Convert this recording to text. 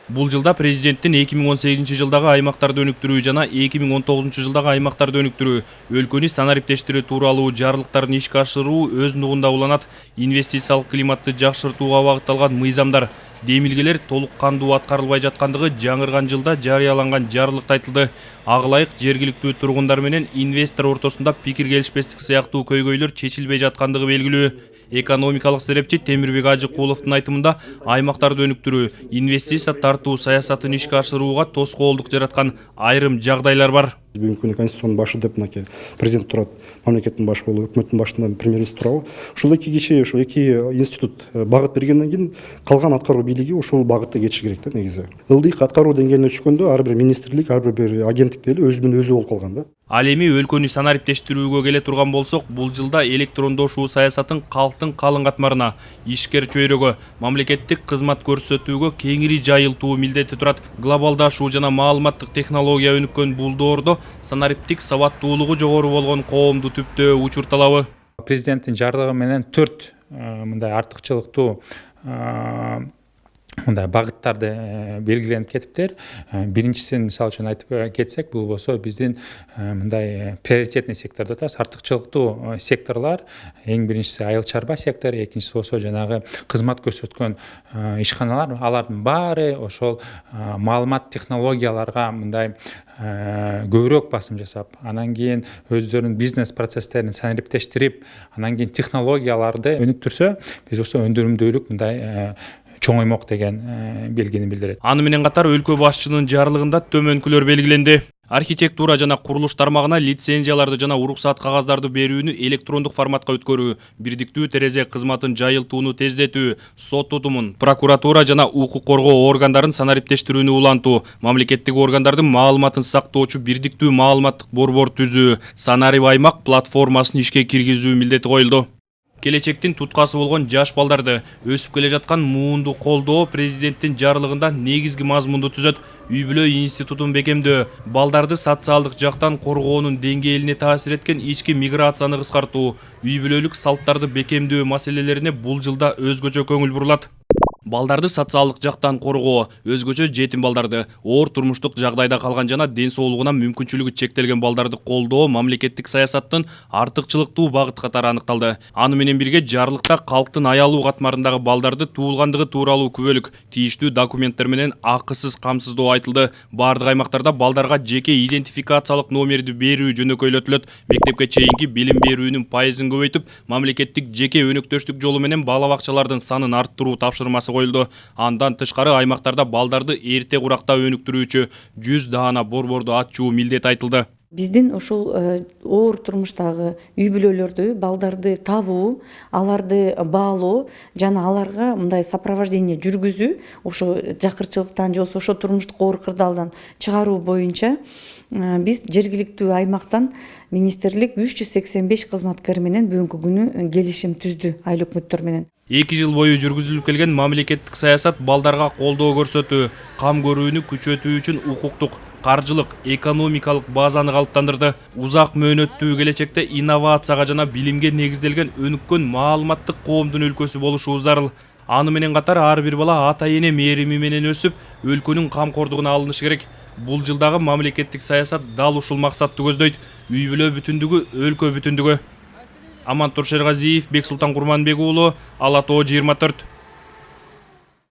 Бул жылда президенттин 2018 жылдагы аймактарды өнүктүрүү жана 2019 жылдагы аймактарды өнүктүрүү, өлкөнү санариптештирүү тууралуу жарлыктарын ишке ашыруу өз нугунда уланат. Инвестициялык климатты жакшыртууга багытталган мыйзамдар, демилгелер толук кандуу аткарылбай жаткандыгы жаңырган жылда жарыяланган жарлыкта айтылды. Агылайык жергиликтүү тургундар менен инвестор ортосунда пикир келишпестик сыяктуу көйгөйлөр чечилбей жаткандыгы белгилүү. Экономикалык серепчи Темирбек Ажыкуловдун айтымында аймактарды өнүктүрүү, инвестиция тартуу саясатын ишке ашырууга тоскоолдук жараткан айрым жагдайлар бар. Бүгүнкү күнү конституциянын башы деп мынакей президент турат, мамлекеттин башы болуп, өкмөттүн башында премьер-министр турабы. Ушул эки киши, ушул эки институт багыт бергенден кийин калган аткаруу бийлиги ушул багытта кетиши керек да негизи. Ылдыйк аткаруу деңгээлине түшкөндө ар бир министрлик, ар бир агенттик деле өзүнүн өзү болуп калган да. Ал эми өлкөнү санариптештирүүгө келе турган болсок, бул жылда электрондошуу саясатын калктын калың катмарына, ишкер чөйрөгө, мамлекеттик кызмат көрсөтүүгө кеңири жайылтуу милдети турат. Глобалдашуу жана маалыматтык технология өнүккөн бул доордо санариптик сабаттуулугу жогору болгон коомду түптөө учурталабы. Президенттин жарлыгы менен 4 мындай артыкчылыктуу мындай багыттарды белгиленип кетиптир. Биринчисин мисалы үчүн айтып кетсек, бул болсо биздин мындай приоритетный сектордо атабыз. Артыкчылыктуу секторлор эң биринчиси айыл чарба сектору, экинчиси болсо жанагы кызмат көрсөткөн ишканалар. Алардын баары ошол маалымат технологияларга мындай көбүрөөк басым жасап, анан кийин өздөрүнүн бизнес процесстерин санариптештирип, анан кийин технологияларды өнүктүрсө, биз болсо өндүрүмдүүлүк мындай чоңоймок деген белгини билдирет. Аны менен катар өлкө башчынын жарлыгында төмөнкүлөр белгиленди. Архитектура жана курулуш тармагына лицензияларды жана уруксаат кагаздарды берүүнү электрондук форматка өткөрүү, бирдиктүү терезе кызматын жайылтууну тездетүү, сот тутумун, прокуратура жана укук коргоо органдарын санариптештирүүнү улантуу, мамлекеттик органдардын маалыматын сактоочу бирдиктүү маалыматтык борбор түзүү, санарип аймак платформасын ишке киргизүү милдети коюлду. Келечектин туткасы болгон жаш балдарды, өсүп келе жаткан муунду колдоо президенттин жарлыгында негизги мазмунду түзөт. Үй-бүлө институтун бекемдөө, балдарды социалдык жактан коргоонун деңгээлине таасир эткен ички миграцияны кыскартуу, үй-бүлөлүк салттарды бекемдөө маселелерине бул жылда өзгөчө көңүл бурулат. Балдарды социалдык жактан коргоо, өзгөчө жетим балдарды, оор турмуштук жагдайда калган жана ден соолугуна мүмкүнчүлүгү чектелген балдарды колдоо мамлекеттик саясаттын артыкчылыктуу багыты катары аныкталды. Аны менен бирге жарлыкта калктын аялуу катмарындагы балдарды туулгандыгы тууралуу күбөлүк, тийиштүү документтер менен акысыз камсыздоо айтылды. Бардык аймактарда балдарга жеке идентификациялык номерди берүү жөнөкөйлөтүлөт. Мектепке чейинки билим берүүнүн пайызын көбөйтүп, мамлекеттик жеке өнөктөштүк жолу менен бала бакчалардын санын арттыруу тапшырмасы коюлду. Андан тышкары аймактарда балдарды эрте куракта өнүктүрүүчү 100 даана борборду ачуу милдет айтылды. Биздин ушул оор турмуштагы үй-бүлөлөрдү, балдарды табуу, аларды баалоо жана аларга мындай сопровождение жүргүзүү, ошо жакырчылыктан же болбосо ошо турмуштук оор кырдаалдан чыгаруу боюнча биз жергиликтүү аймактан министрлик 385 кызматкер менен бүгүнкү күнү келишим түздү айыл өкмөттөр менен. 2 жыл бою жүргүзүлүп келген мамлекеттик саясат балдарга колдоо көрсөтүү, кам көрүүнү күчөтүү үчүн укуктук, каржылык, экономикалык базаны калыптандырды. Узак мөөнөттүү келечекте инновацияга жана билимге негизделген өнүккөн маалыматтык коомдун өлкөсү болушу зарыл. Аны менен катар ар бир бала ата-эне мээрими менен өсүп, өлкөнүн камкордугуна алынышы керек. Бул жылдагы мамлекеттик саясат дал ушул максатты көздөйт. Үй-бүлө бүтүндүгү, өлкө бүтүндүгү. Амантур Шергазиев, Бексултан Курманбек уулу, Ала Тоо 24.